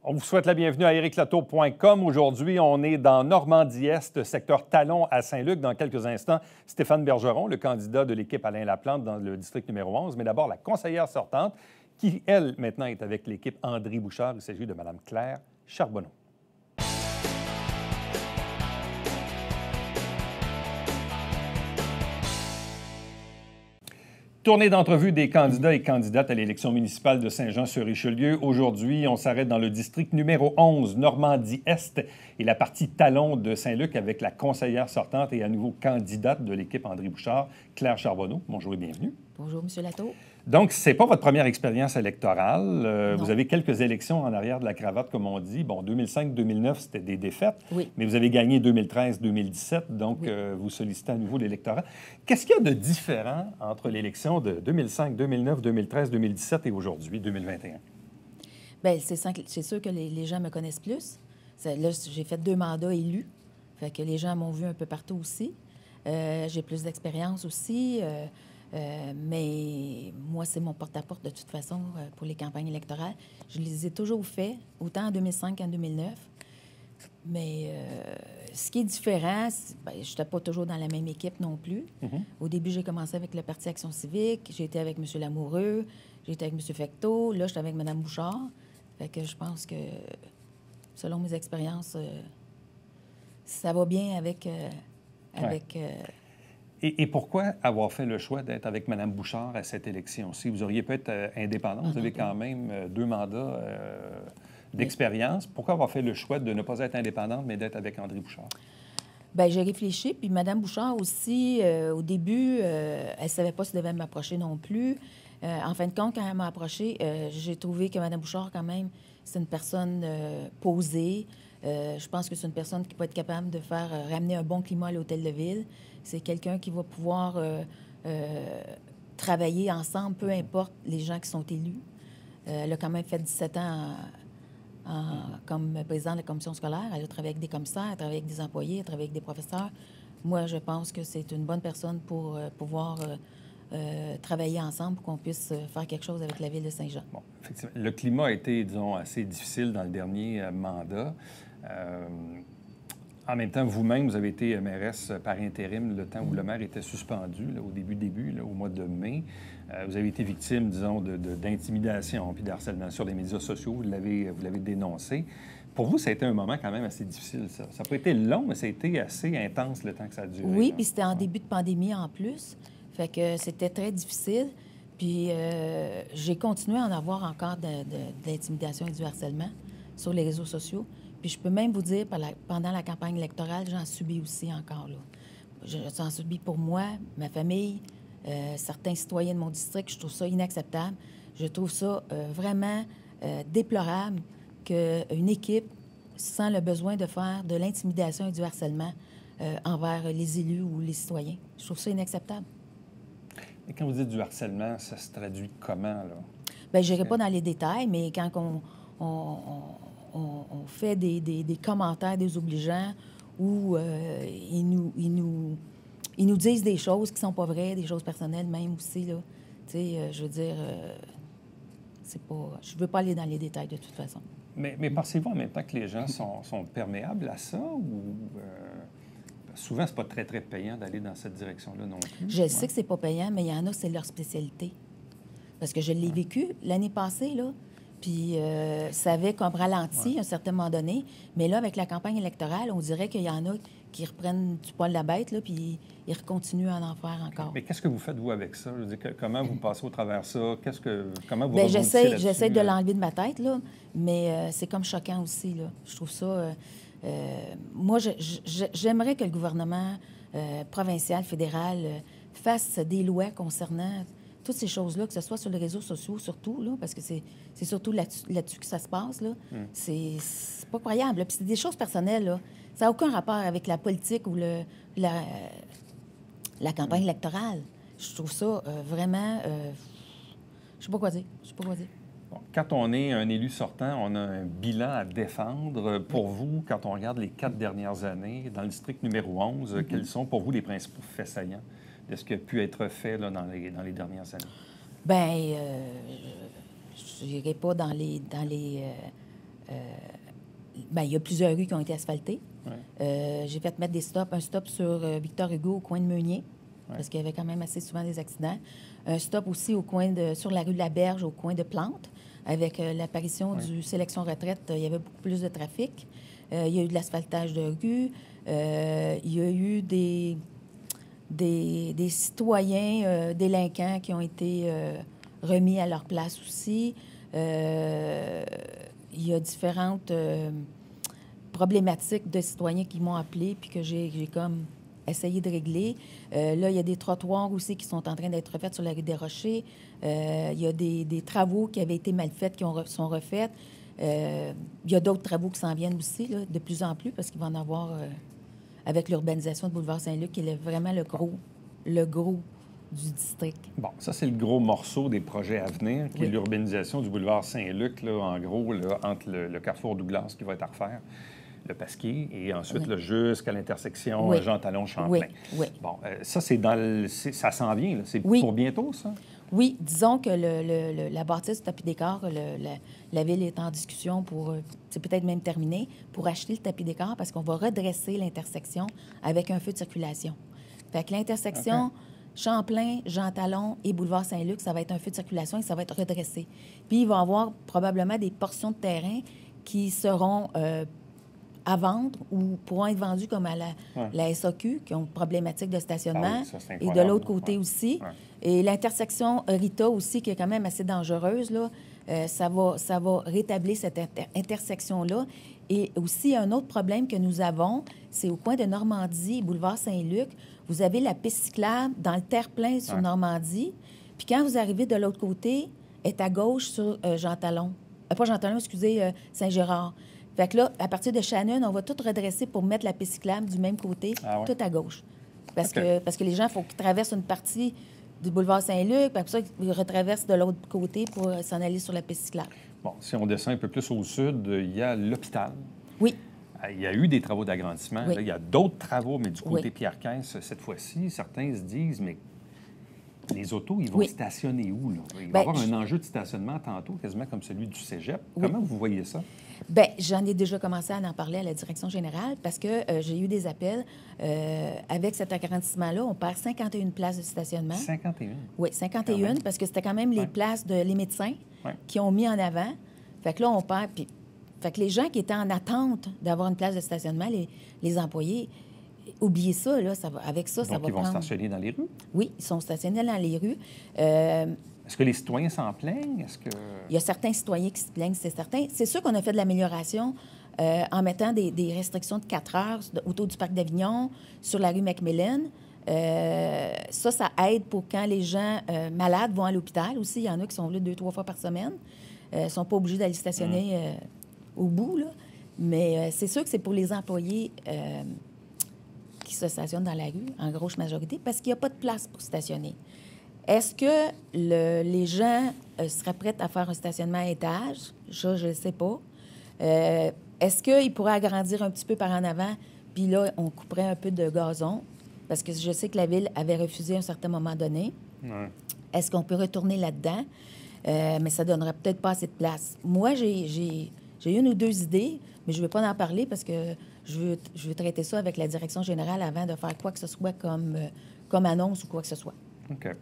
On vous souhaite la bienvenue à ériclatour.com. Aujourd'hui, on est dans Normandie-Est, secteur Talon à Saint-Luc. Dans quelques instants, Stéphane Bergeron, le candidat de l'équipe Alain Laplante dans le district numéro 11. Mais d'abord, la conseillère sortante, qui, elle, maintenant est avec l'équipe André Bouchard. Il s'agit de Mme Claire Charbonneau. Tournée d'entrevue des candidats et candidates à l'élection municipale de Saint-Jean-sur-Richelieu. Aujourd'hui, on s'arrête dans le district numéro 11, Normandie-Est, et la partie Talon de Saint-Luc avec la conseillère sortante et à nouveau candidate de l'équipe André Bouchard, Claire Charbonneau. Bonjour et bienvenue. Bonjour, M. Latour. Donc, ce n'est pas votre première expérience électorale. Vous avez quelques élections en arrière de la cravate, comme on dit. Bon, 2005-2009, c'était des défaites. Oui. Mais vous avez gagné 2013-2017, donc oui. Vous sollicitez à nouveau l'électorat. Qu'est-ce qu'il y a de différent entre l'élection de 2005, 2009, 2013, 2017 et aujourd'hui, 2021? Bien, c'est sûr que les gens me connaissent plus. Là, j'ai fait 2 mandats élus. Fait que les gens m'ont vu un peu partout aussi. J'ai plus d'expérience aussi. Mais moi, c'est mon porte-à-porte de toute façon pour les campagnes électorales. Je les ai toujours fait, autant en 2005 qu'en 2009. Mais ce qui est différent, je n'étais pas toujours dans la même équipe non plus. Mm-hmm. Au début, j'ai commencé avec le Parti Action civique. J'ai été avec M. Lamoureux. J'ai été avec M. Fecteau. Là, j'étais avec Mme Bouchard. Fait que je pense que, selon mes expériences, ça va bien avec... Et pourquoi avoir fait le choix d'être avec Mme Bouchard à cette élection-ci? Vous auriez pu être indépendante. Vous avez quand même 2 mandats d'expérience. Pourquoi avoir fait le choix de ne pas être indépendante, mais d'être avec André Bouchard? Bien, j'ai réfléchi. Puis Mme Bouchard aussi, au début, elle ne savait pas si elle devait m'approcher non plus. En fin de compte, quand elle m'a approchée, j'ai trouvé que Mme Bouchard, quand même, c'est une personne posée. Je pense que c'est une personne qui peut être capable de faire ramener un bon climat à l'hôtel de ville. C'est quelqu'un qui va pouvoir travailler ensemble, peu importe les gens qui sont élus. Elle a quand même fait 17 ans comme présidente de la commission scolaire. Elle a travaillé avec des commissaires, elle a travaillé avec des employés, elle a travaillé avec des professeurs. Moi, je pense que c'est une bonne personne pour pouvoir travailler ensemble pour qu'on puisse faire quelque chose avec la ville de Saint-Jean. Bon, effectivement. Le climat a été, disons, assez difficile dans le dernier mandat. En même temps, vous-même, vous avez été mairesse par intérim le temps où le maire était suspendu, là, au début, là, au mois de mai. Vous avez été victime, disons, d'intimidation puis de harcèlement sur les médias sociaux. Vous l'avez dénoncé. Pour vous, ça a été un moment quand même assez difficile, ça. Ça n'a pas été long, mais ça a été assez intense le temps que ça a duré. Oui, puis c'était en début de pandémie en plus. Fait que c'était très difficile. Puis j'ai continué à en avoir encore de l'intimidation et du harcèlement sur les réseaux sociaux. Puis je peux même vous dire, pendant la campagne électorale, j'en subis aussi encore, là. J'en subis pour moi, ma famille, certains citoyens de mon district. Je trouve ça inacceptable. Je trouve ça vraiment déplorable qu'une équipe sent le besoin de faire de l'intimidation et du harcèlement envers les élus ou les citoyens. Je trouve ça inacceptable. Et quand vous dites du harcèlement, ça se traduit comment, là? Bien, je n'irai pas dans les détails, mais quand on fait des commentaires désobligeants où ils nous disent des choses qui ne sont pas vraies, des choses personnelles même aussi, là. Tu sais, je veux dire, c'est pas... Je ne veux pas aller dans les détails de toute façon. Mais pensez-vous en même temps que les gens sont perméables à ça ou... Souvent, c'est pas très, très payant d'aller dans cette direction-là non plus. Je sais que c'est pas payant, mais il y en a, c'est leur spécialité. Parce que je l'ai vécu l'année passée, là, puis ça avait comme ralenti à un certain moment donné. Mais là, avec la campagne électorale, on dirait qu'il y en a qui reprennent du poil de la bête, là, puis ils continuent à en faire encore. Mais qu'est-ce que vous faites, vous, avec ça? Je veux dire, comment vous passez au travers ça? Comment vous j'essaie de l'enlever de ma tête, là, mais c'est comme choquant aussi, là. Je trouve ça... moi, j'aimerais que le gouvernement provincial, fédéral, fasse des lois concernant toutes ces choses-là, que ce soit sur les réseaux sociaux surtout, là, parce que c'est surtout là-dessus que ça se passe. Là. C'est pas croyable. Là. Puis c'est des choses personnelles. Là. Ça n'a aucun rapport avec la politique ou la campagne électorale. Je trouve ça vraiment... je sais pas quoi dire. Bon, quand on est un élu sortant, on a un bilan à défendre. Pour vous, quand on regarde les 4 dernières années, dans le district numéro 11, quels sont pour vous les principaux faits saillants de ce qui a pu être fait là, dans les dernières années? Bien, je n'irai pas dans les Bien, il y a plusieurs rues qui ont été asphaltées. Ouais. J'ai fait mettre un stop sur Victor Hugo au coin de Meunier, parce qu'il y avait quand même assez souvent des accidents. Un stop aussi sur la rue de la Berge, au coin de Plante. Avec l'apparition du Sélection Retraite, il y avait beaucoup plus de trafic. Il y a eu de l'asphaltage de rue. Il y a eu des citoyens délinquants qui ont été remis à leur place aussi. Il y a différentes problématiques de citoyens qui m'ont appelé puis que j'ai comme essayé de régler. Là, il y a des trottoirs aussi qui sont en train d'être refaits sur la rue des Rochers. Il y a des travaux qui avaient été mal faits qui sont refaits. Il y a d'autres travaux qui s'en viennent aussi, là, de plus en plus, parce qu'il va en avoir avec l'urbanisation de Boulevard Saint-Luc, qui est vraiment le gros du district. Bon, ça, c'est le gros morceau des projets à venir, qui est l'urbanisation du boulevard Saint-Luc, là, en gros, là, entre le carrefour Douglas qui va être à refaire, le Pasquier, et ensuite là, jusqu'à l'intersection Jean Talon-Champlain. Oui. Bon, ça, c'est ça s'en vient, là. C'est pour bientôt, ça? Oui, disons que la bâtisse du tapis d'écart, la Ville est en discussion pour, c'est peut-être même terminé, pour acheter le tapis d'écart parce qu'on va redresser l'intersection avec un feu de circulation. Fait que l'intersection Champlain, Jean Talon et Boulevard Saint-Luc, ça va être un feu de circulation et ça va être redressé. Puis il va y avoir probablement des portions de terrain qui seront à vendre ou pourront être vendus comme à la SAQ, qui ont une problématique de stationnement, et de l'autre côté aussi. Et l'intersection Rita aussi, qui est quand même assez dangereuse, là, ça va rétablir cette intersection-là. Et aussi, un autre problème que nous avons, c'est au coin de Normandie et Boulevard Saint-Luc, vous avez la piste cyclable dans le terre-plein sur Normandie, puis quand vous arrivez de l'autre côté, est à gauche sur Jean Talon. Pas Jean Talon, excusez, Saint-Gérard. Fait que là, à partir de Shannon, on va tout redresser pour mettre la piste cyclable du même côté, tout à gauche. Parce que les gens, il faut qu'ils traversent une partie du boulevard Saint-Luc, puis après ça, ils retraversent de l'autre côté pour s'en aller sur la piste cyclable. Bon, si on descend un peu plus au sud, il y a l'hôpital. Oui. Il y a eu des travaux d'agrandissement. Là, il y a d'autres travaux, mais du côté Pierre-Quinze, cette fois-ci, certains se disent, mais les autos, ils vont stationner où, là? Il va y avoir un enjeu de stationnement tantôt, quasiment comme celui du cégep. Comment vous voyez ça? Bien, j'en ai déjà commencé à en parler à la direction générale parce que j'ai eu des appels. Avec cet agrandissement-là, on perd 51 places de stationnement. 51? Oui, 51, parce que c'était quand même les places les médecins qui ont mis en avant. Fait que là, on perd. Puis, fait que les gens qui étaient en attente d'avoir une place de stationnement, les employés, oubliez ça, là, avec ça, ça va prendre... ils vont stationner dans les rues? Oui, ils sont stationnés dans les rues. Est-ce que les citoyens s'en plaignent? Est-ce que... Il y a certains citoyens qui se plaignent, c'est certain. C'est sûr qu'on a fait de l'amélioration en mettant des restrictions de 4 heures autour du parc d'Avignon, sur la rue Macmillan. Ça aide pour quand les gens malades vont à l'hôpital aussi. Il y en a qui sont là 2-3 fois par semaine. Ils ne sont pas obligés d'aller stationner au bout, là. Mais c'est sûr que c'est pour les employés qui se stationnent dans la rue, en grosse majorité, parce qu'il n'y a pas de place pour stationner. Est-ce que les gens seraient prêts à faire un stationnement à étage? Ça, je ne sais pas. Est-ce qu'ils pourraient agrandir un petit peu par en avant, puis là, on couperait un peu de gazon? Parce que je sais que la Ville avait refusé à un certain moment donné. Ouais. Est-ce qu'on peut retourner là-dedans? Mais ça ne donnerait peut-être pas assez de place. Moi, j'ai une ou deux idées, mais je ne veux pas en parler parce que je veux traiter ça avec la direction générale avant de faire quoi que ce soit comme annonce ou quoi que ce soit. OK.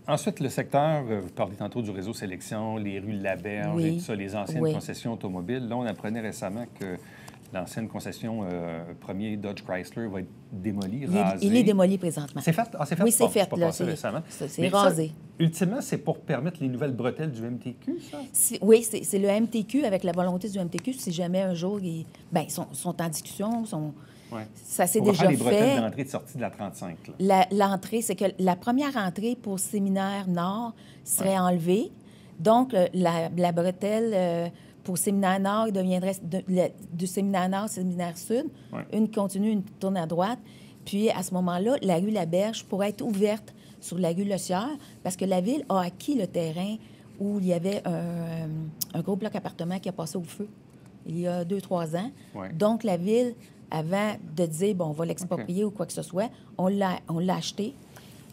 Ensuite, le secteur, vous parlez tantôt du réseau sélection, les rues de la Berge et tout ça, les anciennes concessions automobiles. Là, on apprenait récemment que l'ancienne concession premier Dodge Chrysler va être démolie, rasée. Il est démoli présentement. C'est fait? Ah, c'est fait? Oui, c'est fait. C'est pas passé récemment. C'est rasé. Ça, ultimement, c'est pour permettre les nouvelles bretelles du MTQ, ça? Oui, c'est le MTQ, avec la volonté du MTQ, si jamais un jour, ils sont en discussion, ça s'est déjà fait. Les bretelles d'entrée et de sortie de la 35. L'entrée, c'est que la première entrée pour Séminaire Nord serait enlevée. Donc, la bretelle pour Séminaire Nord deviendrait du Séminaire Nord, Séminaire Sud. Une continue, une tourne à droite. Puis, à ce moment-là, la rue La Berge pourrait être ouverte sur la rue Le Sieur parce que la Ville a acquis le terrain où il y avait un gros bloc appartement qui a passé au feu il y a 2-3 ans. Donc, la Ville, avant de dire, bon, on va l'exproprier ou quoi que ce soit, on l'a acheté.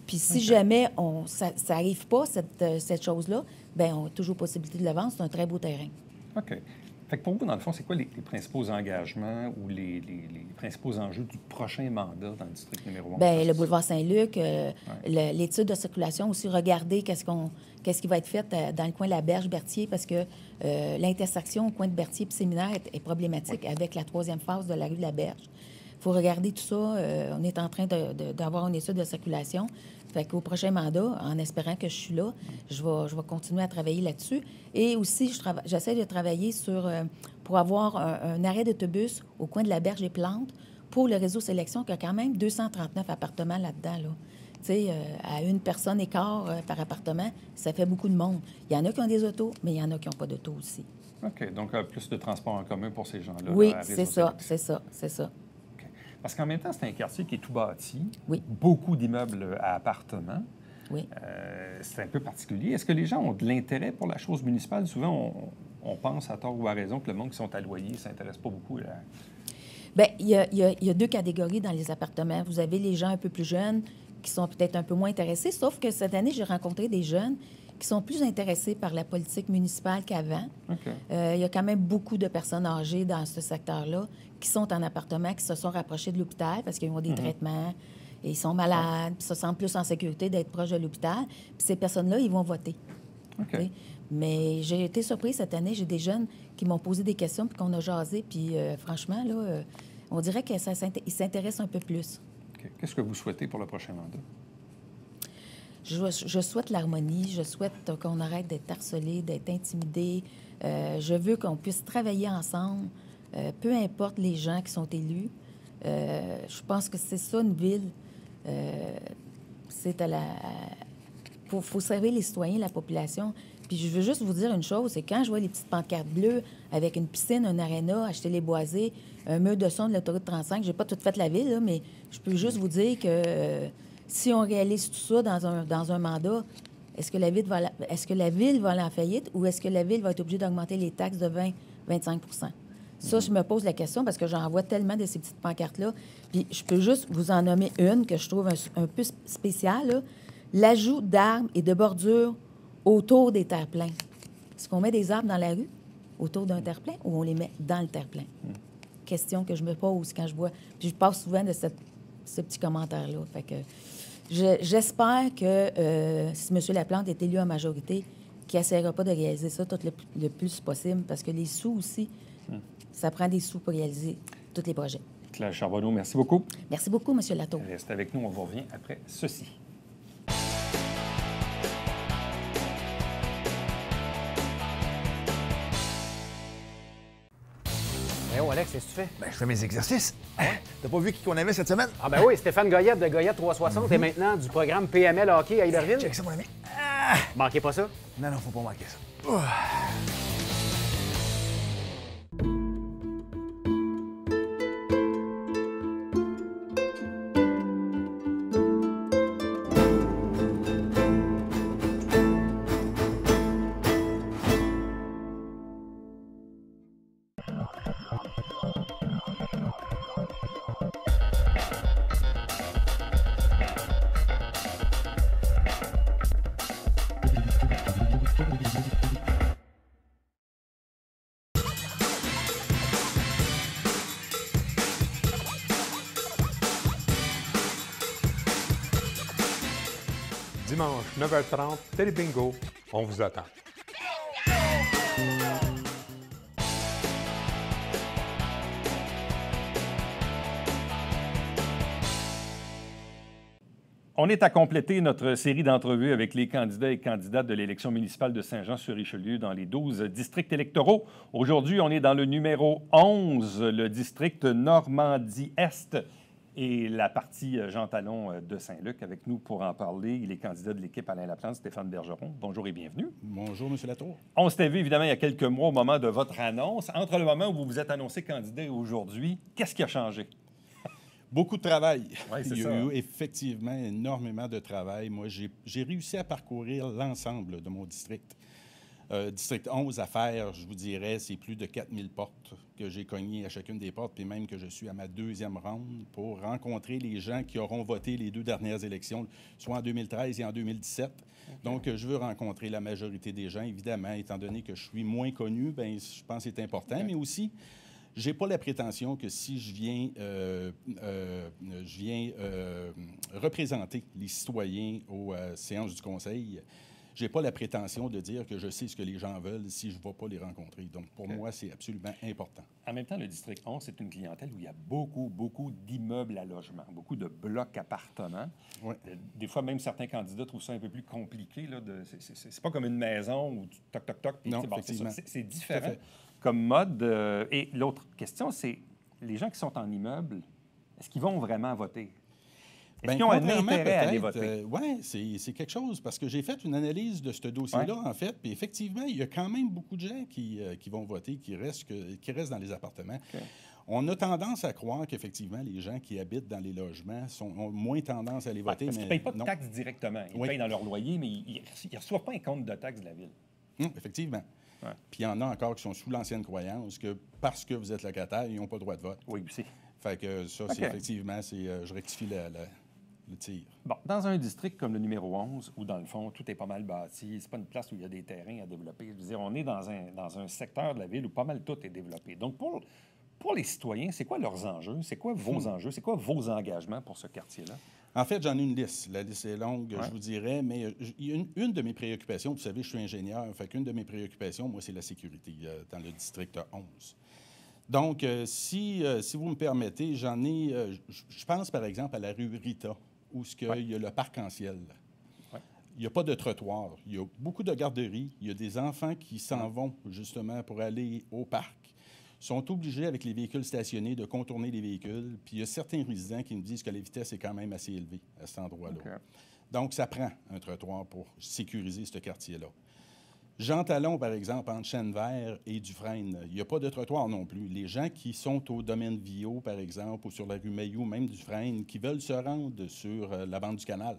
Puis si jamais ça n'arrive pas, cette chose-là, bien, on a toujours possibilité de le vendre. C'est un très beau terrain. OK. Fait que pour vous, dans le fond, c'est quoi les principaux engagements ou les principaux enjeux du prochain mandat dans le district numéro 1? Bien, le boulevard Saint-Luc, l'étude de circulation, aussi regarder qu'est-ce qui va être fait dans le coin de la Berge-Berthier, parce que l'intersection au coin de Berthier et Séminaire est problématique avec la 3e phase de la rue de la Berge. Il faut regarder tout ça. On est en train d'avoir une étude de circulation. Fait qu'au prochain mandat, en espérant que je suis là, je vais continuer à travailler là-dessus. Et aussi, j'essaie de travailler pour avoir un arrêt d'autobus au coin de la Berge et Plante pour le réseau Sélection, qui a quand même 239 appartements là-dedans. Là. Tu sais, à une personne et quart par appartement, ça fait beaucoup de monde. Il y en a qui ont des autos, mais il y en a qui n'ont pas d'auto aussi. OK. Donc, plus de transport en commun pour ces gens-là. Oui, là, c'est ça. Parce qu'en même temps, c'est un quartier qui est tout bâti. Oui. Beaucoup d'immeubles à appartements. Oui. C'est un peu particulier. Est-ce que les gens ont de l'intérêt pour la chose municipale? Souvent, on pense à tort ou à raison que le monde qui sont à loyer ne s'intéresse pas beaucoup. Bien, il y a 2 catégories dans les appartements. Vous avez les gens un peu plus jeunes qui sont peut-être un peu moins intéressés, sauf que cette année, j'ai rencontré des jeunes qui sont plus intéressés par la politique municipale qu'avant. OK. Il y a quand même beaucoup de personnes âgées dans ce secteur-là qui sont en appartement, qui se sont rapprochés de l'hôpital parce qu'ils ont des traitements, et ils sont malades, puis se sentent plus en sécurité d'être proches de l'hôpital. Puis ces personnes-là, ils vont voter. OK. Mais j'ai été surprise cette année. J'ai des jeunes qui m'ont posé des questions puis qu'on a jasé. Puis franchement, là, on dirait qu'ils s'intéressent un peu plus. OK. Qu'est-ce que vous souhaitez pour le prochain mandat? Je souhaite l'harmonie. Je souhaite qu'on arrête d'être harcelé, d'être intimidé. Je veux qu'on puisse travailler ensemble, peu importe les gens qui sont élus. Je pense que c'est ça, une ville. C'est faut servir les citoyens, la population. Puis je veux juste vous dire une chose, c'est quand je vois les petites pancartes bleues avec une piscine, un aréna, acheter les boisés, un mur de son de l'autoroute 35, j'ai pas tout fait la ville, là, mais je peux juste vous dire que si on réalise tout ça dans un mandat, est-ce que la ville va aller en faillite ou est-ce que la ville va être obligée d'augmenter les taxes de 20-25 %? Ça, je me pose la question parce que j'en vois tellement de ces petites pancartes-là. Puis je peux juste vous en nommer une que je trouve un peu spéciale, là. L'ajout d'arbres et de bordures autour des terre-pleins. Est-ce qu'on met des arbres dans la rue autour d'un terre-plein ou on les met dans le terre-plein? Question que je me pose quand je vois. Puis je passe souvent de ce petit commentaire-là. Fait que j'espère que si M. Laplante est élu en majorité, qu'il n'essaiera pas de réaliser ça tout le plus possible parce que les sous aussi, ça prend des sous pour réaliser tous les projets. Claire Charbonneau, merci beaucoup. Merci beaucoup, M. Latour. Restez avec nous, on vous revient après ceci. Oh, Alex, qu'est-ce que tu fais? Ben, je fais mes exercices. T'as pas vu qui qu'on avait cette semaine? Ah ben oui, Stéphane Goyette de Goyette 360 et maintenant du programme PML Hockey à Iberville. Check ça, mon ami. Manquez pas ça. Non, faut pas manquer ça. Dimanche, 9h30, Télé Bingo, on vous attend. On est à compléter notre série d'entrevues avec les candidats et candidates de l'élection municipale de Saint-Jean-sur-Richelieu dans les 12 districts électoraux. Aujourd'hui, on est dans le numéro 11, le district Normandie-Est et la partie Jean Talon de Saint-Luc. Avec nous pour en parler, il est candidat de l'équipe Alain Laplante, Stéphane Bergeron. Bonjour et bienvenue. Bonjour, M. Latour. On s'était vu évidemment il y a quelques mois au moment de votre annonce. Entre le moment où vous vous êtes annoncé candidat et aujourd'hui, qu'est-ce qui a changé? Beaucoup de travail. Ouais, c'est Il y ça, a hein? eu effectivement énormément de travail. Moi, j'ai réussi à parcourir l'ensemble de mon district. District 11 à faire, je vous dirais, c'est plus de 4000 portes que j'ai cognées à chacune des portes, puis même que je suis à ma 2e ronde pour rencontrer les gens qui auront voté les 2 dernières élections, soit en 2013 et en 2017. Okay. Donc, je veux rencontrer la majorité des gens, évidemment, étant donné que je suis moins connu, bien, je pense que c'est important, mais aussi, je n'ai pas la prétention que si je viens représenter les citoyens aux séances du Conseil, je n'ai pas la prétention de dire que je sais ce que les gens veulent si je ne vais pas les rencontrer. Donc, pour moi, c'est absolument important. En même temps, le district 11, c'est une clientèle où il y a beaucoup d'immeubles à logement, beaucoup de blocs appartements. Ouais. Des fois, même certains candidats trouvent ça un peu plus compliqué. C'est pas comme une maison où tu toc, puis non, bon, effectivement. C'est différent comme mode. Et l'autre question, c'est les gens qui sont en immeuble, est-ce qu'ils vont vraiment voter? Est-ce qu'ils ont un intérêt à aller voter? Oui, c'est quelque chose, parce que j'ai fait une analyse de ce dossier-là, en fait, puis effectivement, il y a quand même beaucoup de gens qui vont voter, qui restent dans les appartements. Okay. On a tendance à croire qu'effectivement, les gens qui habitent dans les logements ont moins tendance à aller voter. Parce qu'ils ne payent pas de taxes directement. Ils payent dans leur loyer, mais ils ne reçoivent pas un compte de taxes de la Ville. Effectivement. Ouais. Puis il y en a encore qui sont sous l'ancienne croyance que parce que vous êtes locataire, ils n'ont pas le droit de vote. Oui, aussi. Fait que ça, c'est effectivement, je rectifie le tir. Bon, dans un district comme le numéro 11, où dans le fond, tout est pas mal bâti, c'est pas une place où il y a des terrains à développer. Je veux dire, on est dans un secteur de la ville où pas mal tout est développé. Donc, pour les citoyens, c'est quoi leurs enjeux? C'est quoi vos enjeux? C'est quoi vos engagements pour ce quartier-là? En fait, j'en ai une liste. La liste est longue, je vous dirais, mais il y a une de mes préoccupations, vous savez, je suis ingénieur, fait qu'une de mes préoccupations, moi, c'est la sécurité dans le district 11. Donc, si vous me permettez, j'en ai... je pense, par exemple, à la rue Rita, où il y a le parc en ciel. Il n'y a pas de trottoir. Il y a beaucoup de garderies. Il y a des enfants qui s'en vont, justement, pour aller au parc. Ils sont obligés, avec les véhicules stationnés, de contourner les véhicules. Puis il y a certains résidents qui me disent que la vitesse est quand même assez élevée à cet endroit-là. Okay. Donc, ça prend un trottoir pour sécuriser ce quartier-là. Jean Talon, par exemple, entre Chêne-Vert et Dufresne, il n'y a pas de trottoir non plus. Les gens qui sont au domaine Vio, par exemple, ou sur la rue Mailloux, même Dufresne, qui veulent se rendre sur la bande du canal,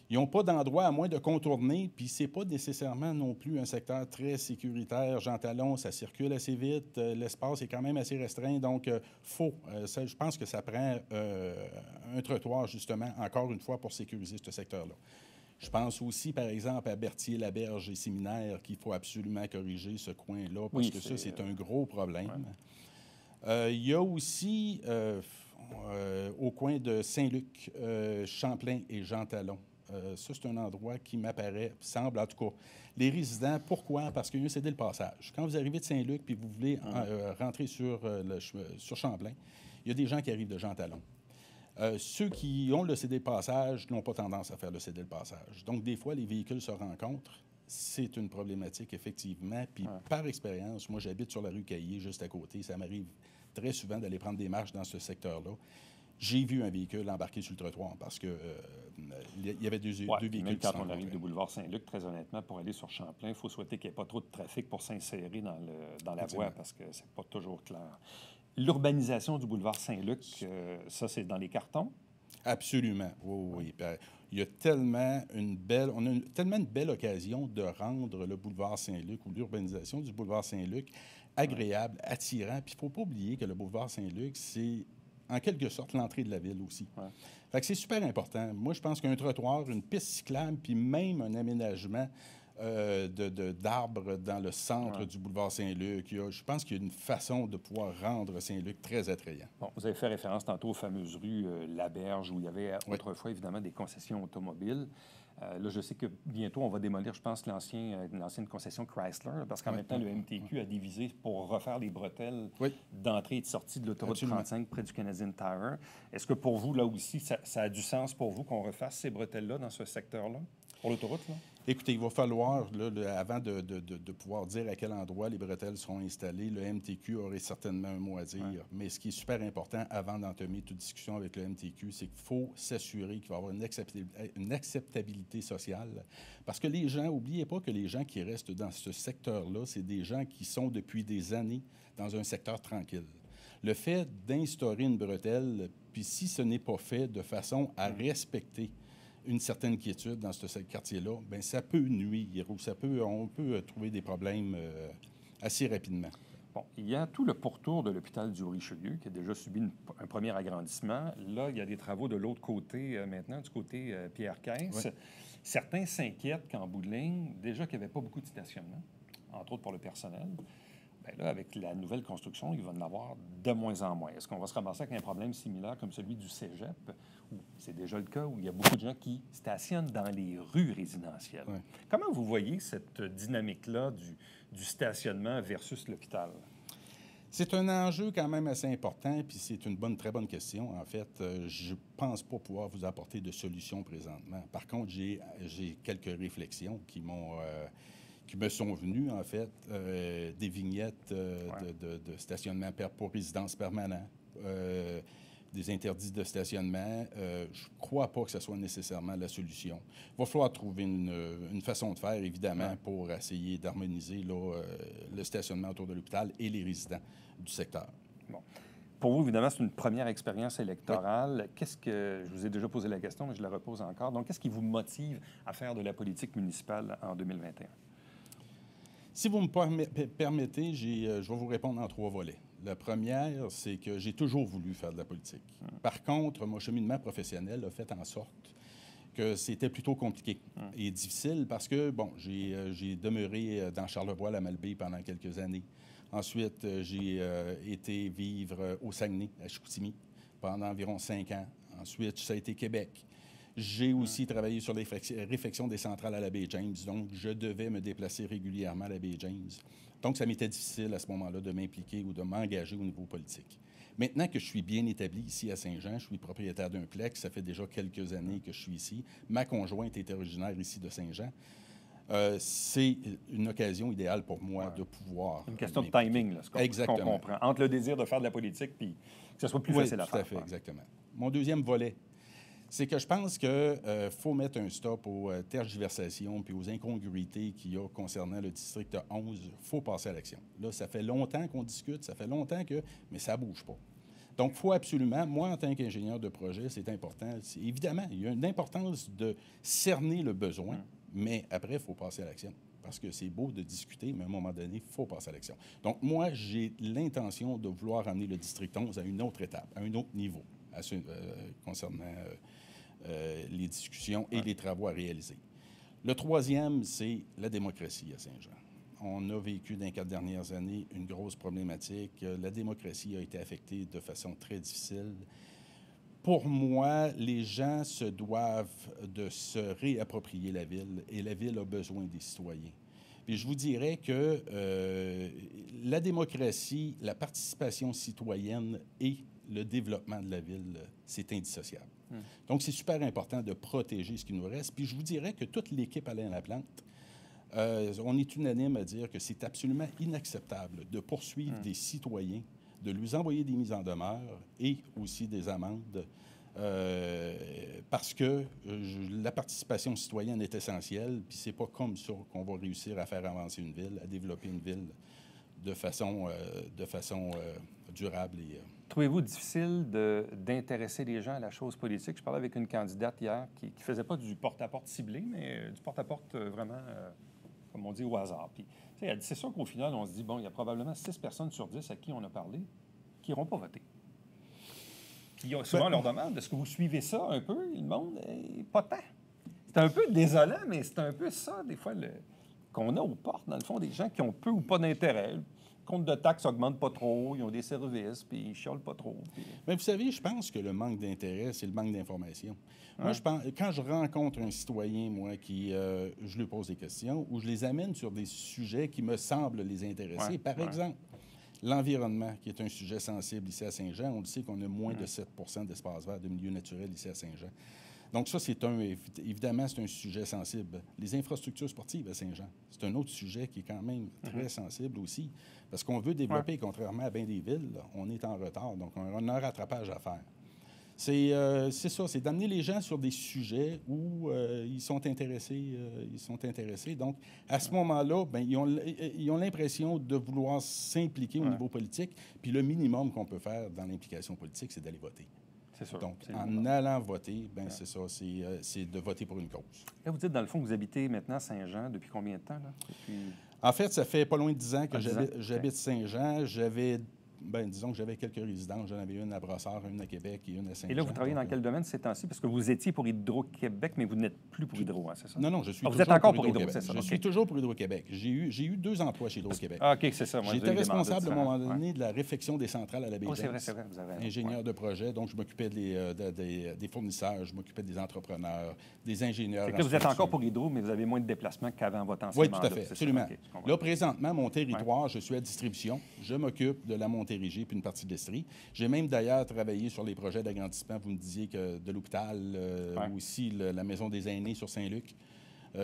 ils n'ont pas d'endroit à moins de contourner, puis c'est pas nécessairement non plus un secteur très sécuritaire. Jean Talon, ça circule assez vite, l'espace est quand même assez restreint, donc je pense que ça prend un trottoir, justement, encore une fois, pour sécuriser ce secteur-là. Je pense aussi, par exemple, à Berthier-Laberge et Séminaire qu'il faut absolument corriger ce coin-là, parce que ça, c'est un gros problème. Il y a aussi, au coin de Saint-Luc, Champlain et Jean Talon. Ça, c'est un endroit qui semble, en tout cas, les résidents. Pourquoi? Parce qu'il y a un cédé le passage. Quand vous arrivez de Saint-Luc puis vous voulez rentrer sur Champlain, il y a des gens qui arrivent de Jean Talon. Ceux qui ont le cédé le passage n'ont pas tendance à faire le cédé le passage. Donc, des fois, les véhicules se rencontrent. C'est une problématique, effectivement. Puis, par expérience, moi, j'habite sur la rue Caillé, juste à côté. Ça m'arrive très souvent d'aller prendre des marches dans ce secteur-là. J'ai vu un véhicule embarquer sur le trottoir parce qu'il y avait deux véhicules. Même quand on arrive du boulevard Saint-Luc, très honnêtement, pour aller sur Champlain, il faut souhaiter qu'il n'y ait pas trop de trafic pour s'insérer dans la voie parce que c'est pas toujours clair. L'urbanisation du boulevard Saint-Luc, ça, c'est dans les cartons? Absolument, oui. Il y a tellement une belle occasion de rendre le boulevard Saint-Luc ou l'urbanisation du boulevard Saint-Luc agréable, attirant. Puis il ne faut pas oublier que le boulevard Saint-Luc, c'est en quelque sorte l'entrée de la ville aussi. Fait que c'est super important. Moi, je pense qu'un trottoir, une piste cyclable, puis même un aménagement d'arbres dans le centre du boulevard Saint-Luc. Je pense qu'il y a une façon de pouvoir rendre Saint-Luc très attrayant. Bon, vous avez fait référence tantôt aux fameuses rues Laberge, où il y avait autrefois, évidemment, des concessions automobiles. Là, je sais que bientôt, on va démolir, je pense, l'ancienne concession Chrysler, parce qu'en même temps, le MTQ a divisé pour refaire les bretelles d'entrée et de sortie de l'autoroute 35 près du Canadian Tower. Est-ce que pour vous, là aussi, ça a du sens pour vous qu'on refasse ces bretelles-là dans ce secteur-là, pour l'autoroute, là? Écoutez, il va falloir, là, avant de pouvoir dire à quel endroit les bretelles seront installées, le MTQ aurait certainement un mot à dire. Mais ce qui est super important, avant d'entamer toute discussion avec le MTQ, c'est qu'il faut s'assurer qu'il va y avoir une acceptabilité sociale. Parce que les gens, n'oubliez pas que les gens qui restent dans ce secteur-là, c'est des gens qui sont depuis des années dans un secteur tranquille. Le fait d'instaurer une bretelle, puis si ce n'est pas fait de façon à respecter une certaine quiétude dans ce quartier-là, bien, ça peut nuire ou on peut trouver des problèmes assez rapidement. Bon, il y a tout le pourtour de l'hôpital du Richelieu qui a déjà subi un premier agrandissement. Là, il y a des travaux de l'autre côté maintenant, du côté Pierre-Caisse. Oui. Certains s'inquiètent qu'en bout de ligne, déjà qu'il n'y avait pas beaucoup de stationnement, entre autres pour le personnel. Bien là, avec la nouvelle construction, il va en avoir de moins en moins. Est-ce qu'on va se ramasser avec un problème similaire comme celui du cégep, où c'est déjà le cas, où il y a beaucoup de gens qui stationnent dans les rues résidentielles? Oui. Comment vous voyez cette dynamique-là du stationnement versus l'hôpital? C'est un enjeu quand même assez important, puis c'est une très bonne question. En fait, je ne pense pas pouvoir vous apporter de solution présentement. Par contre, j'ai quelques réflexions qui me sont venues, en fait, des vignettes de stationnement pour résidence permanente, des interdits de stationnement. Je ne crois pas que ce soit nécessairement la solution. Il va falloir trouver une façon de faire, évidemment, pour essayer d'harmoniser le stationnement autour de l'hôpital et les résidents du secteur. Bon. Pour vous, évidemment, c'est une première expérience électorale. Qu'est-ce que... Je vous ai déjà posé la question, mais je la repose encore. Donc, qu'est-ce qui vous motive à faire de la politique municipale en 2021? Si vous me permettez, je vais vous répondre en 3 volets. La première, c'est que j'ai toujours voulu faire de la politique. Par contre, mon cheminement professionnel a fait en sorte que c'était plutôt compliqué et difficile parce que, bon, j'ai demeuré dans Charlevoix, la Malbaie, pendant quelques années. Ensuite, j'ai été vivre au Saguenay, à Chicoutimi, pendant environ 5 ans. Ensuite, ça a été Québec. J'ai aussi travaillé sur les réfections des centrales à la baie James, donc je devais me déplacer régulièrement à la baie James. Donc, ça m'était difficile à ce moment-là de m'impliquer ou de m'engager au niveau politique. Maintenant que je suis bien établi ici à Saint-Jean, je suis propriétaire d'un plex, ça fait déjà quelques années que je suis ici. Ma conjointe est originaire ici de Saint-Jean. C'est une occasion idéale pour moi de pouvoir... Une question de timing, là, ce qu'on comprend. Entre le désir de faire de la politique puis que ce soit plus facile à faire. Oui, tout à fait, exactement. Mon deuxième volet, c'est que je pense qu'il faut mettre un stop aux tergiversations puis aux incongruités qu'il y a concernant le district 11. Il faut passer à l'action. Là, ça fait longtemps qu'on discute, ça fait longtemps que... Mais ça ne bouge pas. Donc, il faut absolument... Moi, en tant qu'ingénieur de projet, c'est important. Évidemment, il y a une importance de cerner le besoin, mais après, il faut passer à l'action. Parce que c'est beau de discuter, mais à un moment donné, il faut passer à l'action. Donc, moi, j'ai l'intention de vouloir amener le district 11 à une autre étape, à un autre niveau, concernant... les discussions et les travaux à réaliser. Le troisième, c'est la démocratie à Saint-Jean. On a vécu dans les 4 dernières années une grosse problématique. La démocratie a été affectée de façon très difficile. Pour moi, les gens se doivent de se réapproprier la ville et la ville a besoin des citoyens. Puis je vous dirais que la démocratie, la participation citoyenne et le développement de la ville, c'est indissociable. Donc, c'est super important de protéger ce qui nous reste. Puis je vous dirais que toute l'équipe Alain Laplante, on est unanime à dire que c'est absolument inacceptable de poursuivre des citoyens, de lui envoyer des mises en demeure et aussi des amendes parce que la participation citoyenne est essentielle, puis c'est pas comme ça qu'on va réussir à faire avancer une ville, à développer une ville de façon durable. Trouvez-vous difficile d'intéresser les gens à la chose politique? Je parlais avec une candidate hier qui ne faisait pas du porte-à-porte ciblé, mais du porte-à-porte vraiment, comme on dit, au hasard. Puis, elle dit, c'est sûr qu'au final, on se dit, bon, il y a probablement 6 personnes sur 10 à qui on a parlé qui n'iront pas voter. Puis souvent, on leur demande, est-ce que vous suivez ça un peu? Le monde, pas tant. C'est un peu désolant, mais c'est un peu ça, des fois, qu'on a aux portes, dans le fond, des gens qui ont peu ou pas d'intérêt. Le compte de taxes n'augmente pas trop, ils ont des services, puis ils ne chiolent pas trop. Puis... Mais vous savez, je pense que le manque d'intérêt, c'est le manque d'information. Moi, je pense, quand je rencontre un citoyen, moi, je lui pose des questions ou je les amène sur des sujets qui me semblent les intéresser. Par exemple, l'environnement, qui est un sujet sensible ici à Saint-Jean. On le sait qu'on a moins de 7 d'espace vert, de milieu naturel ici à Saint-Jean. Donc ça, évidemment, c'est un sujet sensible. Les infrastructures sportives à Saint-Jean, c'est un autre sujet qui est quand même très sensible aussi. Parce qu'on veut développer, contrairement à bien des villes, là, on est en retard. Donc, on a un rattrapage à faire. C'est ça, c'est d'amener les gens sur des sujets où ils sont intéressés. Donc, à ce moment-là, bien, ils ont l'impression de vouloir s'impliquer au niveau politique. Puis le minimum qu'on peut faire dans l'implication politique, c'est d'aller voter. C'est sûr. Donc, C'est en allant voter, ben c'est ça, c'est de voter pour une cause. Là, vous dites, dans le fond, que vous habitez maintenant Saint-Jean depuis combien de temps? Là? Depuis... En fait, ça fait pas loin de 10 ans que 10 ans? j'habite Saint-Jean. Disons que j'avais quelques résidences. J'en avais une à Brossard, une à Québec et une à Saint-Jean. Et là, vous travaillez dans quel domaine ces temps-ci? Parce que vous étiez pour Hydro-Québec, mais vous n'êtes plus pour Hydro, hein, c'est ça? Non, je suis vous toujours êtes encore pour Hydro, c'est ça? Je suis toujours pour Hydro-Québec. J'ai eu 2 emplois chez Hydro-Québec. Ah, OK, c'est ça. J'étais responsable, à un moment donné, de la réfection des centrales à la baie c'est vrai, vous avez... ingénieur de projet. Donc, je m'occupais des fournisseurs, je m'occupais des entrepreneurs, des ingénieurs. Fait que là, vous êtes encore pour Hydro, mais vous avez moins de déplacements qu'avant votre ancien mandat. Oui, tout à fait, absolument. Okay, là, présentement, mon territoire, je suis à distribution. Je m'occupe de la Montérégie puis une partie de l'Estrie. J'ai même d'ailleurs travaillé sur les projets d'agrandissement, vous me disiez, que de l'hôpital, ou aussi la maison des aînés sur Saint-Luc.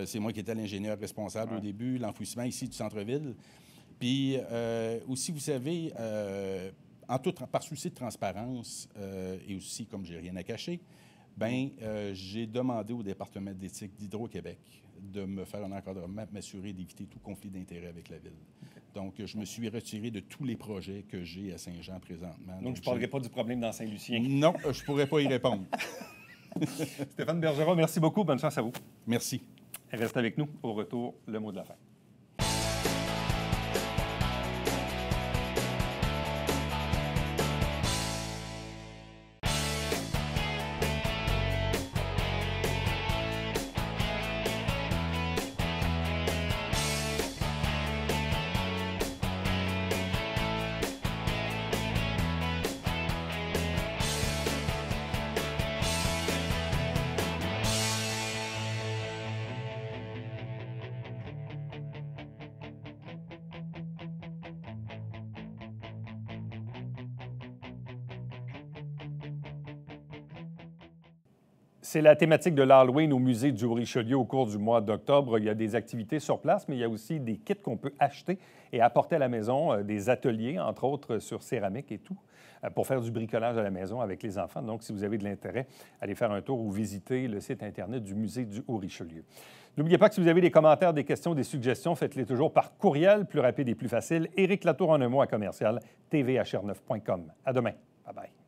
C'est moi qui étais l'ingénieur responsable au début, l'enfouissement ici du centre-ville. Puis aussi, vous savez, par souci de transparence et aussi, comme j'ai rien à cacher, j'ai demandé au département d'éthique d'Hydro-Québec de me faire un encadrement, m'assurer d'éviter tout conflit d'intérêt avec la Ville. Okay. Donc, je me suis retiré de tous les projets que j'ai à Saint-Jean présentement. Donc je ne parlerai pas du problème dans Saint-Lucien. Non, je ne pourrais pas y répondre. Stéphane Bergeron, merci beaucoup. Bonne chance à vous. Merci. Reste avec nous. Au retour, le mot de la fin. C'est la thématique de l'Halloween au musée du Haut-Richelieu au cours du mois d'octobre. Il y a des activités sur place, mais il y a aussi des kits qu'on peut acheter et apporter à la maison, des ateliers, entre autres, sur céramique et tout, pour faire du bricolage à la maison avec les enfants. Donc, si vous avez de l'intérêt, allez faire un tour ou visiter le site Internet du musée du Haut-Richelieu. N'oubliez pas que si vous avez des commentaires, des questions, des suggestions, faites-les toujours par courriel, plus rapide et plus facile. Éric Latour en un mot à commercial, tvhr9.com. À demain. Bye-bye.